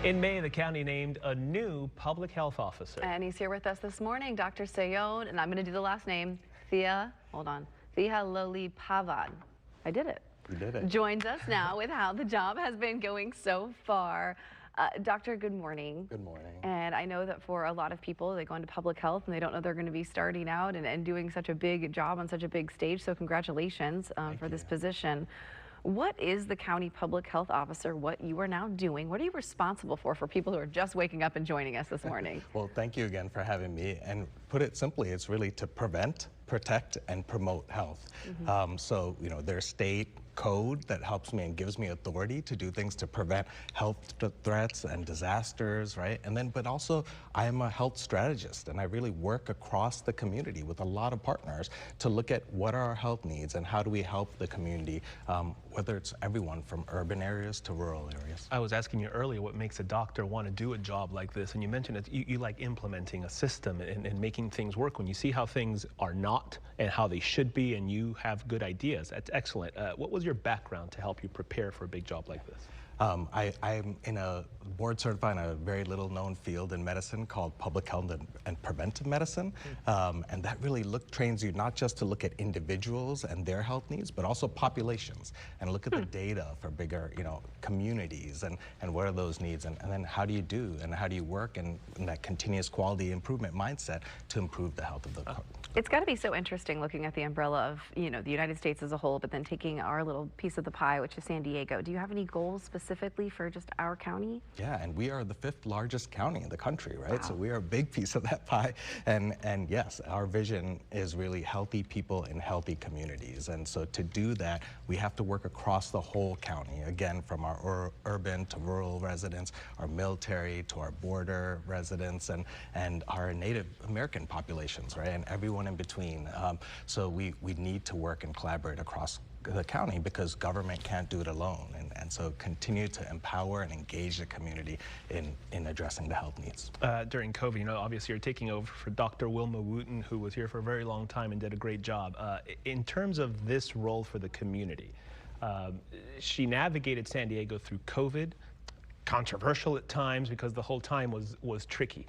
In May, the county named a new public health officer. And he's here with us this morning, Dr. Sayon, and I'm going to do the last name, Thea Lolipavan. I did it. You did it. Joins us now with how the job has been going so far. Doctor, good morning. Good morning. And I know that for a lot of people, they go into public health and they don't know they're going to be starting out and doing such a big job on such a big stage. So congratulations for this position. What is the county public health officer, what you are now doing? What are you responsible for people who are just waking up and joining us this morning? Well, thank you again for having me. And put it simply, it's really to prevent, protect, and promote health. So, you know, there's state code that helps me and gives me authority to do things to prevent health threats and disasters, right? And then, but also I am a health strategist and I really work across the community with a lot of partners to look at what are our health needs and how do we help the community, whether it's everyone from urban areas to rural areas. I was asking you earlier what makes a doctor want to do a job like this, and you mentioned that you like implementing a system and making things work. When you see how things are not and how they should be and you have good ideas, that's excellent. What was your background to help you prepare for a big job like this? I'm in a board certified in a very little known field in medicine called public health and preventive medicine. And that really trains you not just to look at individuals and their health needs, but also populations and look at the data for bigger, you know, communities and what are those needs and then how do you work in that continuous quality improvement mindset to improve the health of the It's got to be so interesting looking at the umbrella of, you know, the United States as a whole, but then taking our little piece of the pie, which is San Diego. Do you have any goals specifically for just our county? Yeah, and we are the 5th largest county in the country, right? Wow. So we are a big piece of that pie. And yes, our vision is really healthy people in healthy communities. And so to do that, we have to work across the whole county, again, from our urban to rural residents, our military to our border residents, and our Native American populations, right? And everyone in between. So we need to work and collaborate across the county because government can't do it alone. And so continue to empower and engage the community in addressing the health needs. During COVID, you know, obviously you're taking over for Dr. Wilma Wooten, who was here for a very long time and did a great job. In terms of this role for the community, she navigated San Diego through COVID, controversial at times because the whole time was tricky.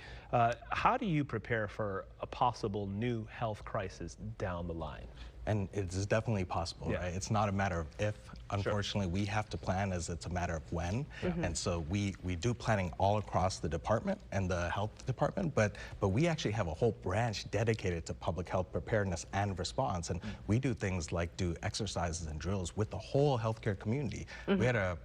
How do you prepare for a possible new health crisis down the line? And it is definitely possible, right? It's not a matter of if. Unfortunately, we have to plan as it's a matter of when. And so we do planning all across the department and the health department, but we actually have a whole branch dedicated to public health preparedness and response. And we do things like do exercises and drills with the whole healthcare community. We had a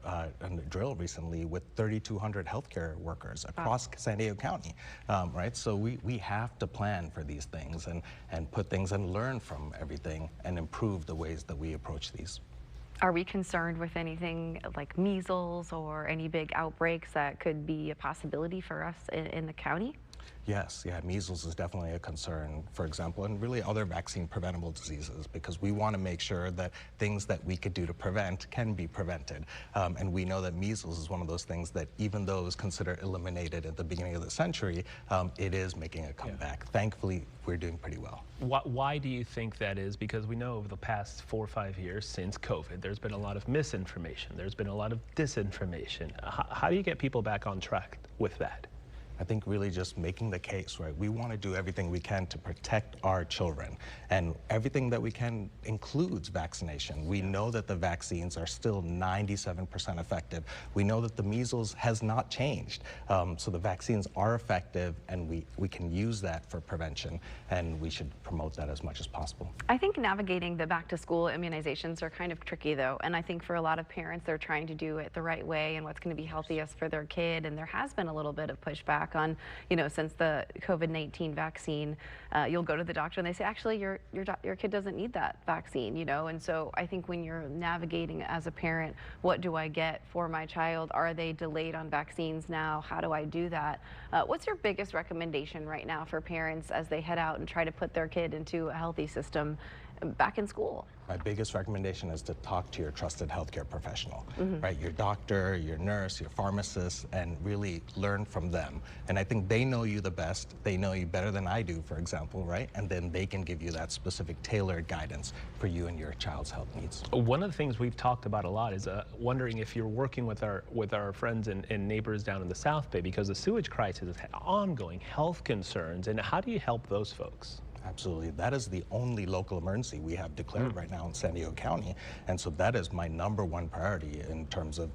drill recently with 3,200 healthcare workers across San Diego County, right? So we have to plan for these things and put things and learn from everything and improve the ways that we approach these. Are we concerned with anything like measles or any big outbreaks that could be a possibility for us in the county? Yes, yeah, measles is definitely a concern, for example, and really other vaccine preventable diseases, because we want to make sure that things that we could do to prevent can be prevented. And we know that measles is one of those things that even though it was considered eliminated at the beginning of the century, it is making a comeback. Thankfully, we're doing pretty well. Why do you think that is? Because we know over the past 4 or 5 years since COVID, there's been a lot of misinformation. There's been a lot of disinformation. How do you get people back on track with that? I think really just making the case, right? We want to do everything we can to protect our children, and everything that we can includes vaccination. We know that the vaccines are still 97% effective. We know that the measles has not changed. So the vaccines are effective, and we can use that for prevention, and we should promote that as much as possible. I think navigating the back-to-school immunizations are kind of tricky, though, and I think for a lot of parents, they're trying to do it the right way and what's going to be healthiest for their kid, and there has been a little bit of pushback on, you know, since the COVID-19 vaccine. You'll go to the doctor and they say, actually, your kid doesn't need that vaccine, you know. And so I think when you're navigating as a parent, what do I get for my child? Are they delayed on vaccines now? How do I do that? What's your biggest recommendation right now for parents as they head out and try to put their kid into a healthy system back in school? My biggest recommendation is to talk to your trusted healthcare professional, right? Your doctor, your nurse, your pharmacist, and really learn from them. And I think they know you the best. They know you better than I do, for example, right? And then they can give you that specific tailored guidance for you and your child's health needs. One of the things we've talked about a lot is wondering if you're working with our friends and neighbors down in the South Bay, because the sewage crisis has ongoing health concerns, and how do you help those folks? Absolutely. That is the only local emergency we have declared right now in San Diego County. And so that is my #1 priority in terms of,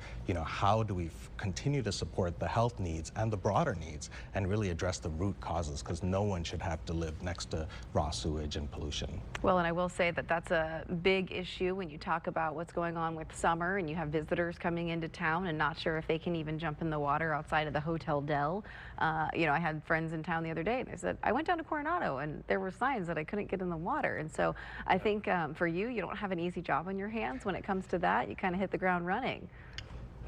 how do we continue to support the health needs and the broader needs and really address the root causes, because no one should have to live next to raw sewage and pollution. Well, and I will say that that's a big issue when you talk about what's going on with summer and you have visitors coming into town and not sure if they can even jump in the water outside of the Hotel Del. I had friends in town the other day and they said, I went down to Coronado and there were signs that I couldn't get in the water. And so I think for you don't have an easy job on your hands when it comes to that. You kind of hit the ground running.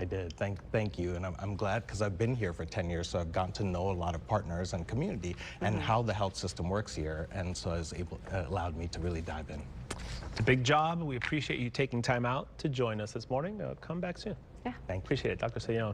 I did. Thank you. And I'm glad, because I've been here for 10 years, so I've gotten to know a lot of partners and community and how the health system works here. And so I was allowed me to really dive in. It's a big job. We appreciate you taking time out to join us this morning. Come back soon. Yeah. Thank you. Appreciate it, Dr. Sayone.